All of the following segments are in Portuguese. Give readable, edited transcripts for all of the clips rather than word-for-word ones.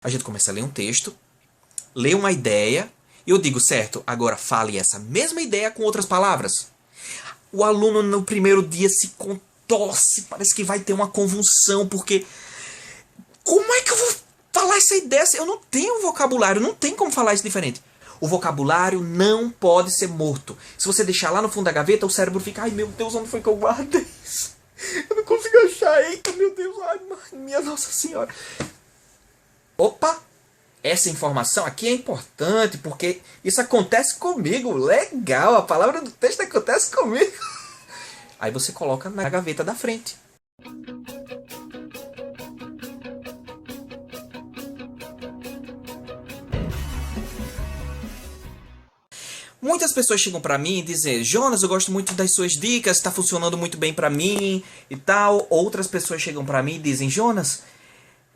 A gente começa a ler um texto, lê uma ideia, e eu digo, certo, agora fale essa mesma ideia com outras palavras. O aluno no primeiro dia se contorce, parece que vai ter uma convulsão, porque como é que eu vou falar essa ideia? Eu não tenho vocabulário, não tem como falar isso diferente. O vocabulário não pode ser morto. Se você deixar lá no fundo da gaveta, o cérebro fica, ai meu Deus, onde foi que eu guardei isso? Eu não consigo achar, eita meu Deus, ai minha Nossa Senhora. Opa, essa informação aqui é importante, porque isso acontece comigo. Legal, a palavra do texto acontece comigo. Aí você coloca na gaveta da frente. Muitas pessoas chegam pra mim e dizem, Jonas, eu gosto muito das suas dicas, está funcionando muito bem pra mim e tal. Outras pessoas chegam pra mim e dizem, Jonas,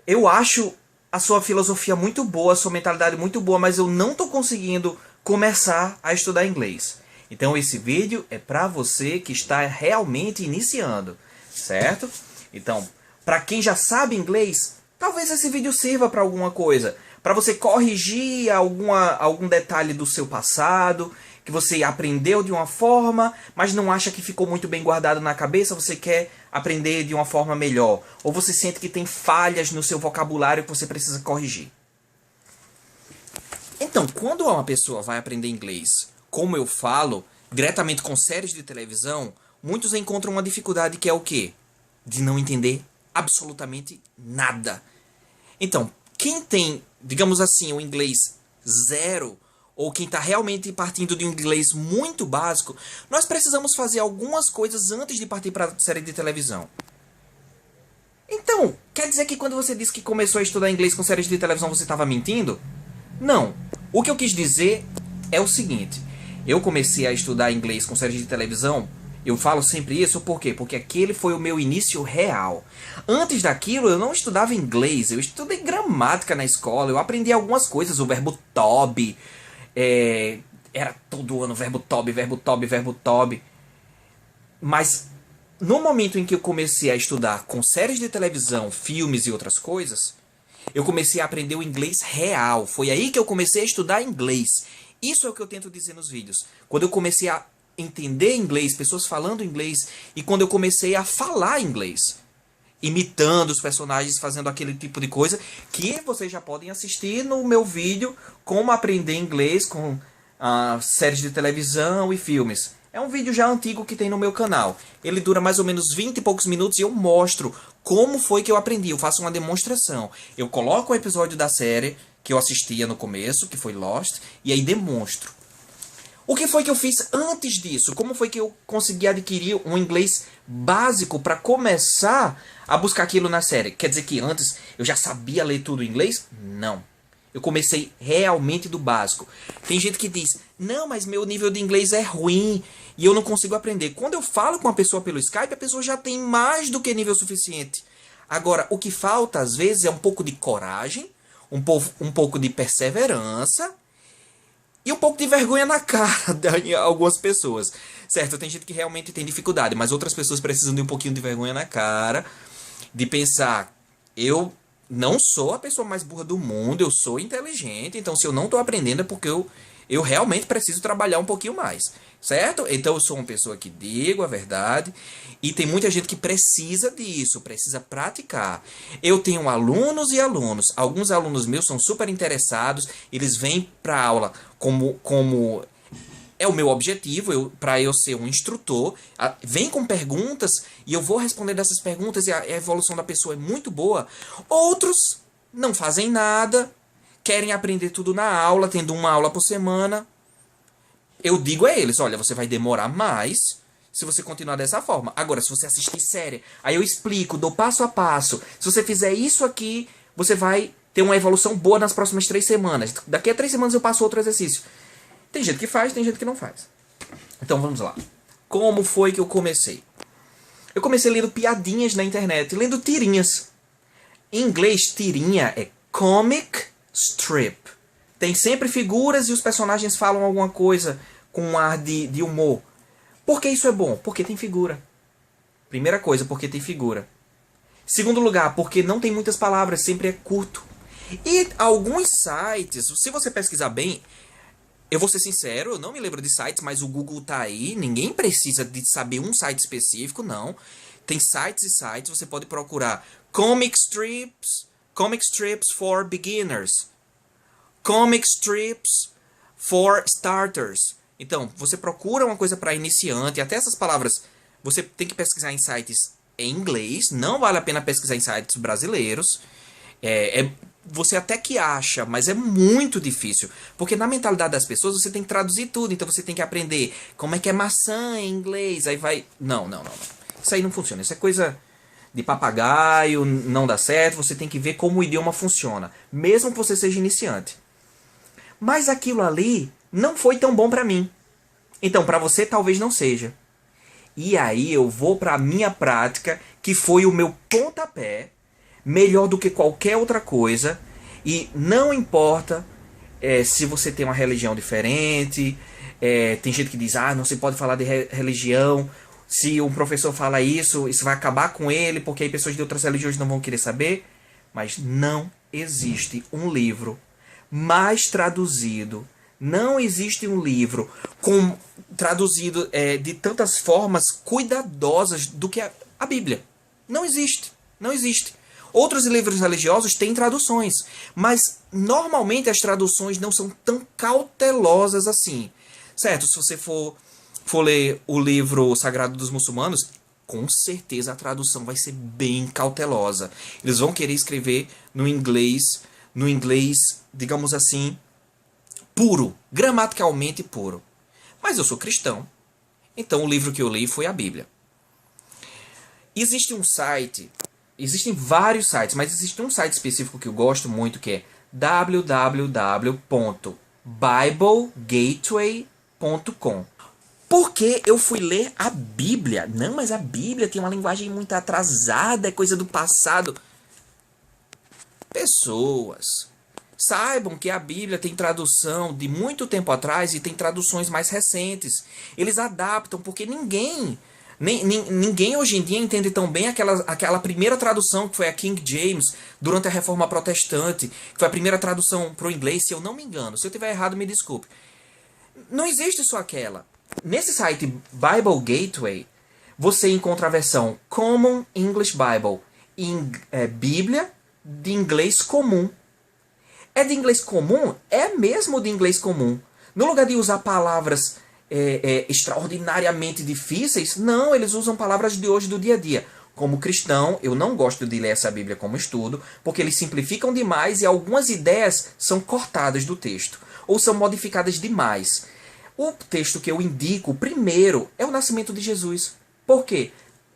eu acho a sua filosofia muito boa, a sua mentalidade muito boa, mas eu não estou conseguindo começar a estudar inglês. Então esse vídeo é para você que está realmente iniciando, certo? Então, para quem já sabe inglês, talvez esse vídeo sirva para alguma coisa. Para você corrigir algum detalhe do seu passado, que você aprendeu de uma forma, mas não acha que ficou muito bem guardado na cabeça, você quer aprender de uma forma melhor. Ou você sente que tem falhas no seu vocabulário que você precisa corrigir. Então, quando uma pessoa vai aprender inglês, como eu falo, diretamente com séries de televisão, muitos encontram uma dificuldade que é o quê? De não entender absolutamente nada. Então, quem tem, digamos assim, o inglês zero, ou quem está realmente partindo de um inglês muito básico, nós precisamos fazer algumas coisas antes de partir para a série de televisão. Então, quer dizer que quando você disse que começou a estudar inglês com séries de televisão você estava mentindo? Não. O que eu quis dizer é o seguinte. Eu comecei a estudar inglês com séries de televisão. Eu falo sempre isso, por quê? Porque aquele foi o meu início real. Antes daquilo, eu não estudava inglês, eu estudei gramática na escola, eu aprendi algumas coisas, o verbo to be, era todo ano verbo to be, verbo to be, verbo to be. Mas no momento em que eu comecei a estudar com séries de televisão, filmes e outras coisas, eu comecei a aprender o inglês real. Foi aí que eu comecei a estudar inglês. Isso é o que eu tento dizer nos vídeos. Quando eu comecei a entender inglês, pessoas falando inglês, e quando eu comecei a falar inglês, imitando os personagens, fazendo aquele tipo de coisa, que vocês já podem assistir no meu vídeo, como aprender inglês com séries de televisão e filmes. É um vídeo já antigo que tem no meu canal. Ele dura mais ou menos 20 e poucos minutos e eu mostro como foi que eu aprendi. Eu faço uma demonstração. Eu coloco o episódio da série que eu assistia no começo, que foi Lost, e aí demonstro. O que foi que eu fiz antes disso? Como foi que eu consegui adquirir um inglês básico para começar a buscar aquilo na série? Quer dizer que antes eu já sabia ler tudo em inglês? Não. Eu comecei realmente do básico. Tem gente que diz, não, mas meu nível de inglês é ruim e eu não consigo aprender. Quando eu falo com uma pessoa pelo Skype, a pessoa já tem mais do que nível suficiente. Agora, o que falta às vezes é um pouco de coragem, um pouco de perseverança e um pouco de vergonha na cara de algumas pessoas. Certo, tem gente que realmente tem dificuldade, mas outras pessoas precisam de um pouquinho de vergonha na cara, de pensar, eu não sou a pessoa mais burra do mundo, eu sou inteligente, então se eu não estou aprendendo é porque eu realmente preciso trabalhar um pouquinho mais, certo? Então eu sou uma pessoa que digo a verdade, e tem muita gente que precisa disso, precisa praticar. Eu tenho alunos e alunos, alguns alunos meus são super interessados, eles vêm para a aula como é o meu objetivo, para eu ser um instrutor, vem com perguntas e eu vou responder dessas perguntas e a evolução da pessoa é muito boa. Outros não fazem nada, querem aprender tudo na aula, tendo uma aula por semana. Eu digo a eles, olha, você vai demorar mais se você continuar dessa forma. Agora, se você assistir série, aí eu explico, dou passo a passo. Se você fizer isso aqui, você vai ter uma evolução boa nas próximas 3 semanas. Daqui a 3 semanas eu passo outro exercício. Tem gente que faz, tem gente que não faz. Então vamos lá. Como foi que eu comecei? Eu comecei lendo piadinhas na internet, lendo tirinhas. Em inglês, tirinha é comic strip. Tem sempre figuras e os personagens falam alguma coisa com um ar de humor. Por que isso é bom? Porque tem figura. Primeira coisa, porque tem figura. Segundo lugar, porque não tem muitas palavras, sempre é curto. E alguns sites, se você pesquisar bem, eu vou ser sincero, eu não me lembro de sites, mas o Google tá aí, ninguém precisa de saber um site específico, não. Tem sites e sites, você pode procurar comic strips for beginners, comic strips for starters. Então, você procura uma coisa para iniciante, até essas palavras você tem que pesquisar em sites em inglês, não vale a pena pesquisar em sites brasileiros. Você até que acha, mas é muito difícil. Porque na mentalidade das pessoas você tem que traduzir tudo. Então você tem que aprender como é que é maçã em inglês. Aí vai. Não. Isso aí não funciona. Isso é coisa de papagaio, não dá certo. Você tem que ver como o idioma funciona. Mesmo que você seja iniciante. Mas aquilo ali não foi tão bom pra mim. Então pra você talvez não seja. E aí eu vou pra minha prática, que foi o meu pontapé. Melhor do que qualquer outra coisa. E não importa se você tem uma religião diferente. Tem gente que diz, não se pode falar de religião. Se um professor fala isso vai acabar com ele, porque aí pessoas de outras religiões não vão querer saber. Mas não existe um livro mais traduzido. Não existe um livro traduzido de tantas formas cuidadosas do que a Bíblia. Não existe. Não existe. Outros livros religiosos têm traduções, mas normalmente as traduções não são tão cautelosas assim. Certo? Se você for ler o livro sagrado dos muçulmanos, com certeza a tradução vai ser bem cautelosa. Eles vão querer escrever no inglês, digamos assim, puro, gramaticalmente puro. Mas eu sou cristão, então o livro que eu li foi a Bíblia. Existem vários sites, mas existe um site específico que eu gosto muito, que é www.biblegateway.com. Porque eu fui ler a Bíblia. Não, mas a Bíblia tem uma linguagem muito atrasada, é coisa do passado. Pessoas, saibam que a Bíblia tem tradução de muito tempo atrás e tem traduções mais recentes. Eles adaptam, porque ninguém hoje em dia entende tão bem aquela primeira tradução que foi a King James durante a Reforma Protestante, que foi a primeira tradução para o inglês, se eu não me engano. Se eu tiver errado, me desculpe. Não existe só aquela. Nesse site Bible Gateway, você encontra a versão Common English Bible, Bíblia de inglês comum. É de inglês comum? É mesmo de inglês comum. No lugar de usar palavras extraordinariamente difíceis, não, eles usam palavras de hoje do dia a dia. Como cristão, eu não gosto de ler essa Bíblia como estudo, porque eles simplificam demais e algumas ideias são cortadas do texto, ou são modificadas demais. O texto que eu indico primeiro é o nascimento de Jesus. Por quê?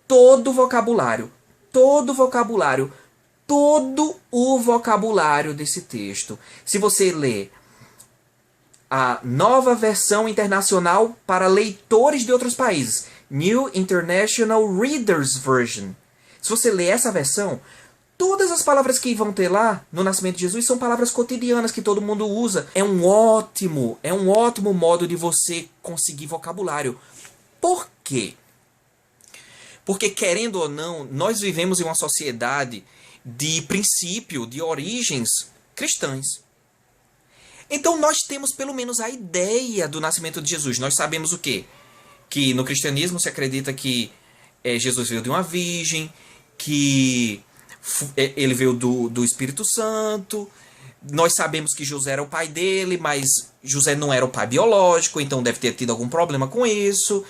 Todo o vocabulário desse texto, se você ler a nova versão internacional para leitores de outros países, New International Reader's Version. Se você ler essa versão, todas as palavras que vão ter lá no nascimento de Jesus são palavras cotidianas que todo mundo usa. É um ótimo modo de você conseguir vocabulário. Por quê? Porque, querendo ou não, nós vivemos em uma sociedade de princípio, de origens cristãs. Então nós temos pelo menos a ideia do nascimento de Jesus. Nós sabemos o quê? Que no cristianismo se acredita que Jesus veio de uma virgem, que ele veio do Espírito Santo. Nós sabemos que José era o pai dele, mas José não era o pai biológico, então deve ter tido algum problema com isso.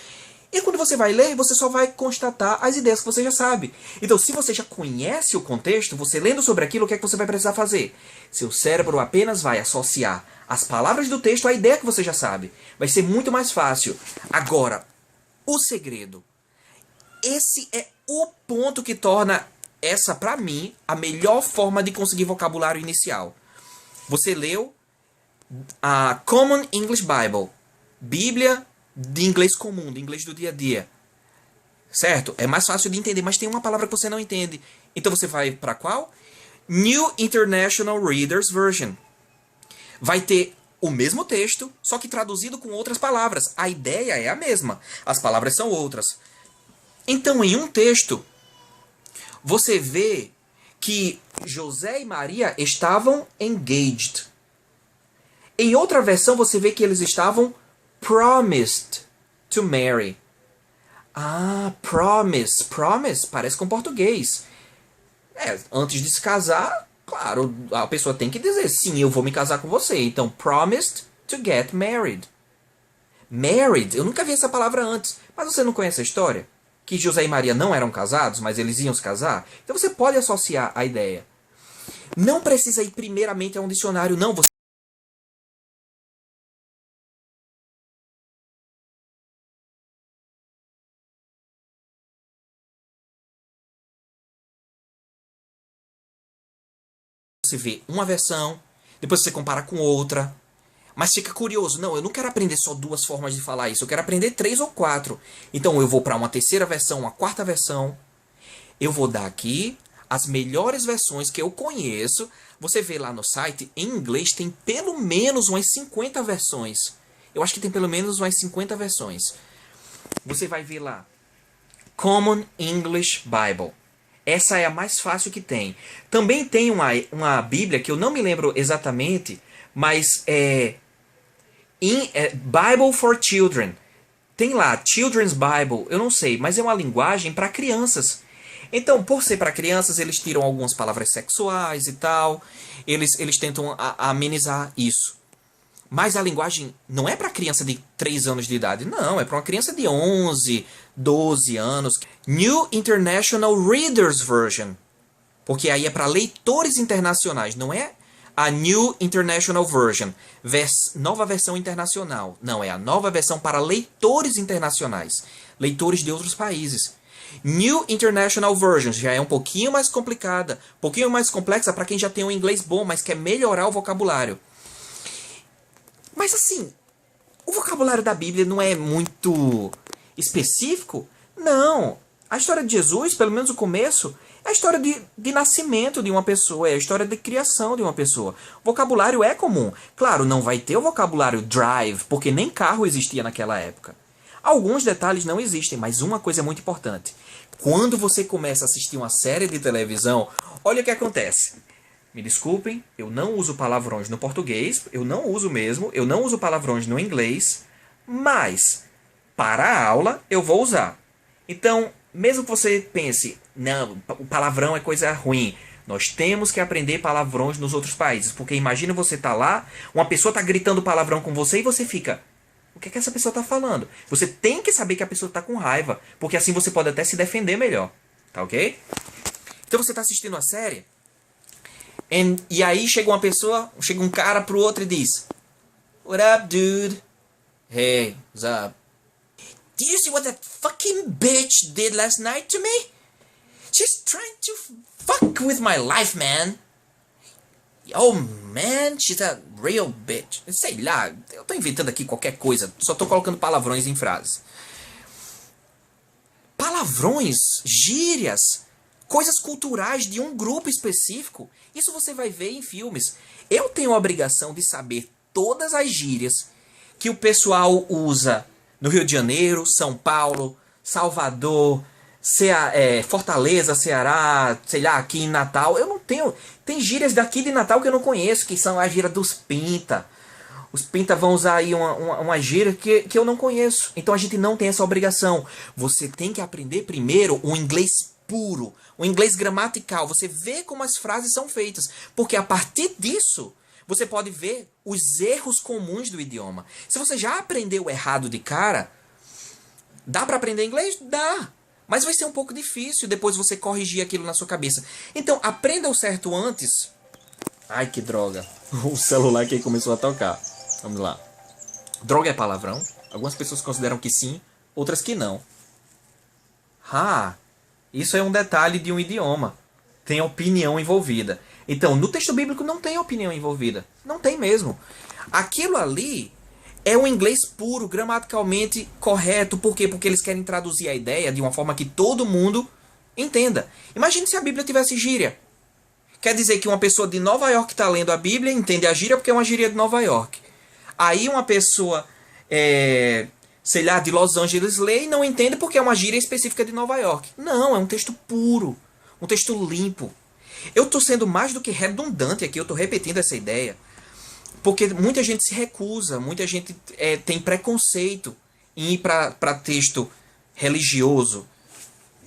E quando você vai ler, você só vai constatar as ideias que você já sabe. Então, se você já conhece o contexto, você lendo sobre aquilo, o que é que você vai precisar fazer? Seu cérebro apenas vai associar as palavras do texto à ideia que você já sabe. Vai ser muito mais fácil. Agora, o segredo. Esse é o ponto que torna essa, pra mim, a melhor forma de conseguir vocabulário inicial. Você leu a Common English Bible, Bíblia de inglês comum, de inglês do dia a dia. Certo? É mais fácil de entender, mas tem uma palavra que você não entende. Então você vai para qual? New International Reader's Version. Vai ter o mesmo texto, só que traduzido com outras palavras. A ideia é a mesma, as palavras são outras. Então, em um texto, você vê que José e Maria estavam engaged. Em outra versão você vê que eles estavam promised to marry. Ah, promise. Promise parece com português. Antes de se casar, claro, a pessoa tem que dizer sim, eu vou me casar com você. Então, promised to get married. Married, eu nunca vi essa palavra antes. Mas você não conhece a história? Que José e Maria não eram casados, mas eles iam se casar? Então você pode associar a ideia. Não precisa ir primeiramente a um dicionário, não. Você vê uma versão, depois você compara com outra. Mas fica curioso, não, eu não quero aprender só duas formas de falar isso, eu quero aprender 3 ou 4. Então eu vou para uma terceira versão, uma quarta versão. Eu vou dar aqui as melhores versões que eu conheço. Você vê lá no site, em inglês tem pelo menos umas 50 versões. Eu acho que tem pelo menos umas 50 versões. Você vai ver lá, Common English Bible. Essa é a mais fácil que tem. Também tem uma Bíblia que eu não me lembro exatamente, mas Bible for Children. Tem lá, Children's Bible, eu não sei, mas é uma linguagem para crianças. Então, por ser para crianças, eles tiram algumas palavras sexuais e tal. Eles tentam amenizar isso. Mas a linguagem não é para criança de 3 anos de idade. Não, é para uma criança de 11, 12 anos. New International Readers Version. Porque aí é para leitores internacionais, não é a New International Version, nova versão internacional. Não, é a nova versão para leitores internacionais, leitores de outros países. New International Version já é um pouquinho mais complicada, um pouquinho mais complexa para quem já tem um inglês bom, mas quer melhorar o vocabulário. Mas assim, o vocabulário da Bíblia não é muito específico? Não. A história de Jesus, pelo menos o começo, é a história de nascimento de uma pessoa, é a história de criação de uma pessoa. O vocabulário é comum. Claro, não vai ter o vocabulário drive, porque nem carro existia naquela época. Alguns detalhes não existem, mas uma coisa é muito importante. Quando você começa a assistir uma série de televisão, olha o que acontece. Me desculpem, eu não uso palavrões no português, eu não uso mesmo, eu não uso palavrões no inglês, mas para a aula eu vou usar. Então, mesmo que você pense, não, o palavrão é coisa ruim, nós temos que aprender palavrões nos outros países, porque imagina você tá lá, uma pessoa tá gritando palavrão com você e você fica, o que é que essa pessoa tá falando? Você tem que saber que a pessoa tá com raiva, porque assim você pode até se defender melhor, tá ok? Então você tá assistindo a série, e aí chega uma pessoa, chega um cara pro outro e diz, what up, dude? Hey, what's up? Did you see what that fucking bitch did last night to me? She's trying to fuck with my life, man. Oh, man, she's a real bitch. Sei lá, eu tô inventando aqui qualquer coisa. Só tô colocando palavrões em frases. Palavrões, gírias, coisas culturais de um grupo específico. Isso você vai ver em filmes. Eu tenho a obrigação de saber todas as gírias que o pessoal usa no Rio de Janeiro, São Paulo, Salvador, Fortaleza, Ceará, sei lá, aqui em Natal. Eu não tenho. Tem gírias daqui de Natal que eu não conheço, que são a gíria dos pinta. Os pinta vão usar aí uma gíria que eu não conheço. Então a gente não tem essa obrigação. Você tem que aprender primeiro o inglês puro, o inglês gramatical. Você vê como as frases são feitas. Porque a partir disso, você pode ver os erros comuns do idioma. Se você já aprendeu errado de cara, dá para aprender inglês? Dá. Mas vai ser um pouco difícil depois você corrigir aquilo na sua cabeça. Então, aprenda o certo antes. Ai, que droga. O celular aqui começou a tocar. Vamos lá. Droga é palavrão? Algumas pessoas consideram que sim, outras que não. Isso é um detalhe de um idioma. Tem opinião envolvida. Então, no texto bíblico não tem opinião envolvida. Não tem mesmo. Aquilo ali é um inglês puro, gramaticalmente correto. Por quê? Porque eles querem traduzir a ideia de uma forma que todo mundo entenda. Imagine se a Bíblia tivesse gíria. Quer dizer que uma pessoa de Nova York está lendo a Bíblia, entende a gíria porque é uma gíria de Nova York. Aí uma pessoa, sei lá, de Los Angeles lê e não entende porque é uma gíria específica de Nova York. Não, é um texto puro, um texto limpo. Eu estou sendo mais do que redundante aqui, eu estou repetindo essa ideia, porque muita gente se recusa, muita gente tem preconceito em ir para texto religioso.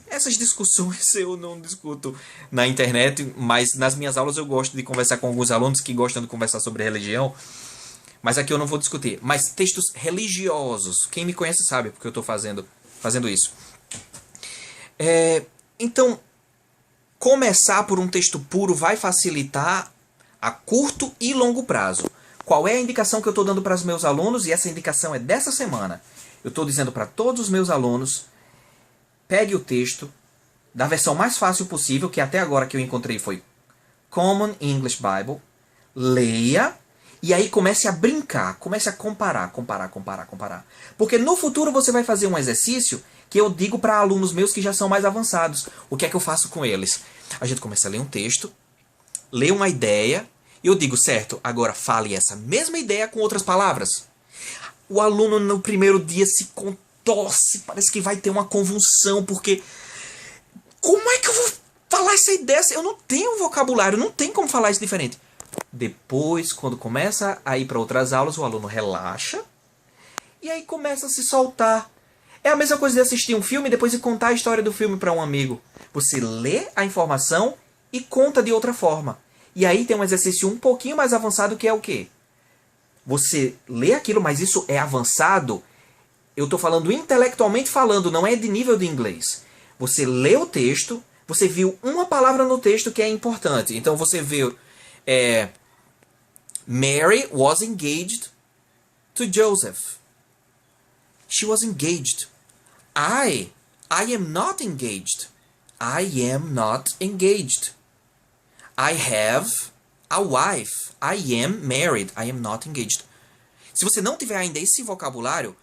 Essas discussões eu não discuto na internet, mas nas minhas aulas eu gosto de conversar com alguns alunos que gostam de conversar sobre religião. Mas aqui eu não vou discutir. Mas textos religiosos. Quem me conhece sabe porque eu estou fazendo isso. Então, começar por um texto puro vai facilitar a curto e longo prazo. Qual é a indicação que eu estou dando para os meus alunos? E essa indicação é dessa semana. Eu estou dizendo para todos os meus alunos, pegue o texto da versão mais fácil possível, que até agora que eu encontrei foi Common English Bible, leia, e aí comece a brincar, comece a comparar. Porque no futuro você vai fazer um exercício que eu digo para alunos meus que já são mais avançados. O que é que eu faço com eles? A gente começa a ler um texto, lê uma ideia, e eu digo, certo, agora fale essa mesma ideia com outras palavras. O aluno no primeiro dia se contorce, parece que vai ter uma convulsão, porque como é que eu vou falar essa ideia? Eu não tenho vocabulário, não tem como falar isso diferente. Depois, quando começa a ir para outras aulas, o aluno relaxa e aí começa a se soltar. É a mesma coisa de assistir um filme e depois de contar a história do filme para um amigo. Você lê a informação e conta de outra forma. E aí tem um exercício um pouquinho mais avançado que é o quê? Você lê aquilo, mas isso é avançado. Eu estou falando intelectualmente falando, não é de nível de inglês. Você lê o texto, você viu uma palavra no texto que é importante. Então você viu... Mary was engaged to Joseph. She was engaged. I am not engaged. I am not engaged. I have a wife. I am married. I am not engaged. Se você não tiver ainda esse vocabulário,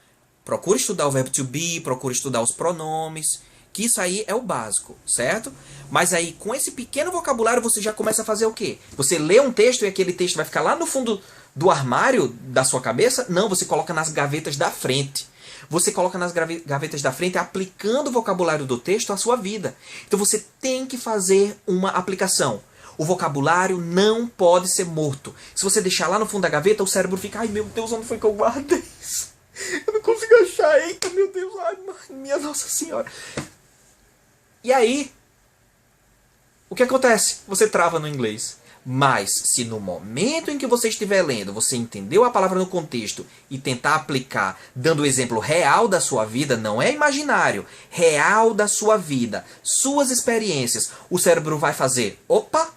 procure estudar o verbo to be, procure estudar os pronomes, que isso aí é o básico, certo? Mas aí, com esse pequeno vocabulário, você já começa a fazer o quê? Você lê um texto e aquele texto vai ficar lá no fundo do armário da sua cabeça? Não, você coloca nas gavetas da frente. Você coloca nas gavetas da frente aplicando o vocabulário do texto à sua vida. Então você tem que fazer uma aplicação. O vocabulário não pode ser morto. Se você deixar lá no fundo da gaveta, o cérebro fica, ai meu Deus, onde foi que eu guardei isso? Eu não consigo achar, eita meu Deus, ai minha Nossa Senhora. E aí, o que acontece? Você trava no inglês. Mas, se no momento em que você estiver lendo, você entendeu a palavra no contexto e tentar aplicar, dando o exemplo real da sua vida, não é imaginário, real da sua vida, suas experiências, o cérebro vai fazer, opa,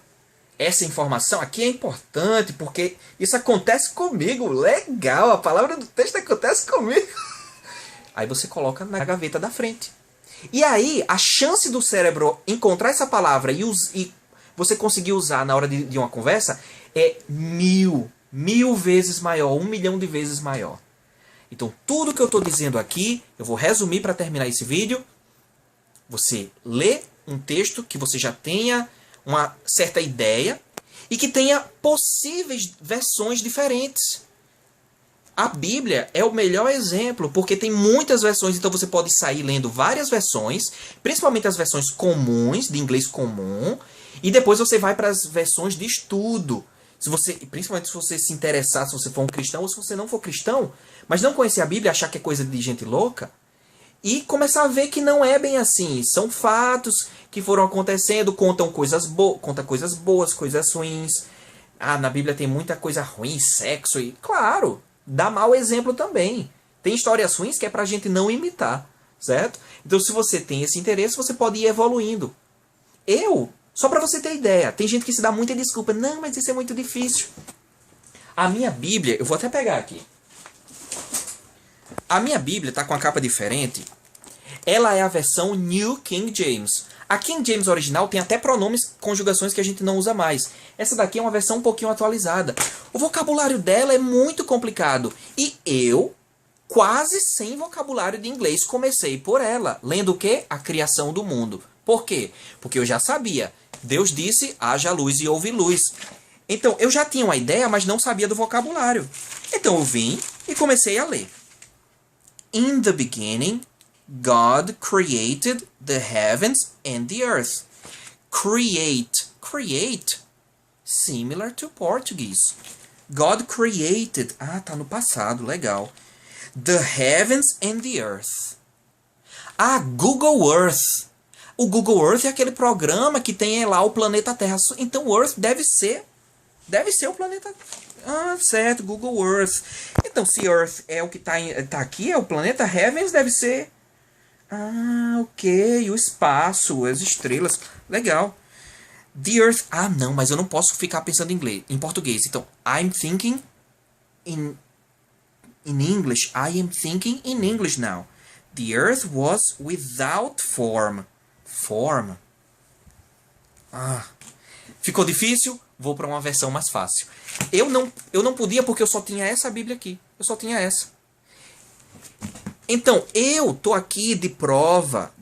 essa informação aqui é importante, porque isso acontece comigo, legal, a palavra do texto acontece comigo. Aí você coloca na gaveta da frente. E aí, a chance do cérebro encontrar essa palavra e você conseguir usar na hora de uma conversa é mil vezes maior, 1 milhão de vezes maior. Então, tudo que eu estou dizendo aqui, eu vou resumir para terminar esse vídeo. Você lê um texto que você já tenha uma certa ideia e que tenha possíveis versões diferentes. A Bíblia é o melhor exemplo, porque tem muitas versões, então você pode sair lendo várias versões, principalmente as versões comuns, de inglês comum, e depois você vai para as versões de estudo. Principalmente se você se interessar, se você for um cristão ou se você não for cristão, mas não conhecer a Bíblia, achar que é coisa de gente louca, e começar a ver que não é bem assim. São fatos que foram acontecendo, conta coisas boas, coisas ruins. Ah, na Bíblia tem muita coisa ruim, sexo, e claro, dá mau exemplo também. Tem histórias ruins que é pra gente não imitar, certo? Então, se você tem esse interesse, você pode ir evoluindo. Só pra você ter ideia, tem gente que se dá muita desculpa. Não, mas isso é muito difícil. A minha Bíblia, eu vou até pegar aqui. A minha Bíblia tá com a capa diferente. Ela é a versão New King James. A King James original tem até pronomes, conjugações que a gente não usa mais. Essa daqui é uma versão um pouquinho atualizada. O vocabulário dela é muito complicado. E eu, quase sem vocabulário de inglês, comecei por ela. Lendo o quê? A criação do mundo. Por quê? Porque eu já sabia. Deus disse, haja luz e houve luz. Então, eu já tinha uma ideia, mas não sabia do vocabulário. Então, eu vim e comecei a ler. In the beginning, God created the heavens and the earth. Create. create, similar to Portuguese. God created. Ah, tá no passado, legal. The heavens and the earth. Ah, Google Earth. O Google Earth é aquele programa que tem lá o planeta Terra. Então Earth deve ser o planeta. Ah, certo, Google Earth. Então se Earth é o que tá aqui, é o planeta, Heavens deve ser. Ah, ok, o espaço, as estrelas. Legal. The Earth. Ah, não, mas eu não posso ficar pensando em português. Então, I'm thinking in English. I am thinking in English now. The Earth was without form. Form. Ah. Ficou difícil? Vou para uma versão mais fácil. Eu não podia porque eu só tinha essa Bíblia aqui. Eu só tinha essa. Então, eu tô aqui de prova,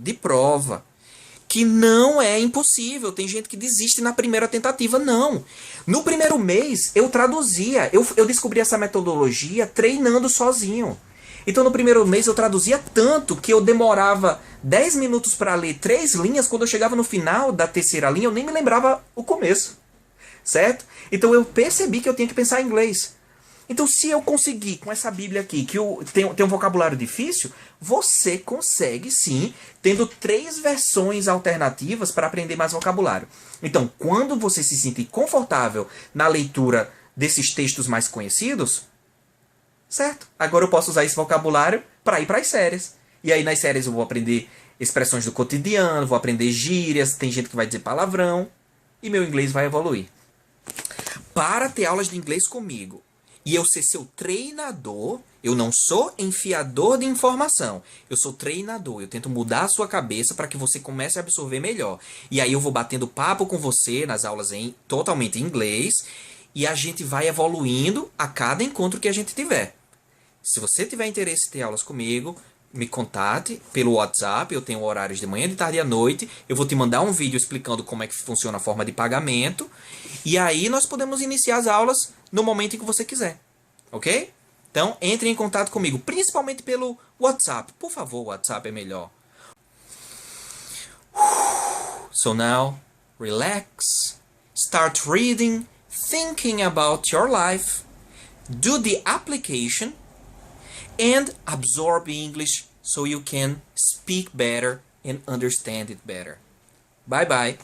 que não é impossível. Tem gente que desiste na primeira tentativa. Não. No primeiro mês, eu traduzia. Eu descobri essa metodologia treinando sozinho. Então, no primeiro mês, eu traduzia tanto que eu demorava 10 minutos para ler 3 linhas. Quando eu chegava no final da terceira linha, eu nem me lembrava o começo. Certo? Então, eu percebi que eu tinha que pensar em inglês. Então, se eu conseguir com essa Bíblia aqui, que tem um vocabulário difícil, você consegue sim, tendo 3 versões alternativas para aprender mais vocabulário. Então, quando você se sentir confortável na leitura desses textos mais conhecidos, certo? Agora eu posso usar esse vocabulário para ir para as séries. E aí nas séries eu vou aprender expressões do cotidiano, vou aprender gírias, tem gente que vai dizer palavrão, e meu inglês vai evoluir. Para ter aulas de inglês comigo, e eu ser seu treinador, eu não sou enfiador de informação. Eu sou treinador. Eu tento mudar a sua cabeça para que você comece a absorver melhor. E aí eu vou batendo papo com você nas aulas totalmente em inglês. E a gente vai evoluindo a cada encontro que a gente tiver. Se você tiver interesse em ter aulas comigo, me contate pelo WhatsApp. Eu tenho horários de manhã, de tarde e à noite. Eu vou te mandar um vídeo explicando como é que funciona a forma de pagamento. E aí nós podemos iniciar as aulas no momento em que você quiser. Ok? Então, entre em contato comigo, principalmente pelo WhatsApp. Por favor, o WhatsApp é melhor. So now, relax. Start reading, thinking about your life. Do the application. And absorb English so you can speak better and understand it better. Bye bye.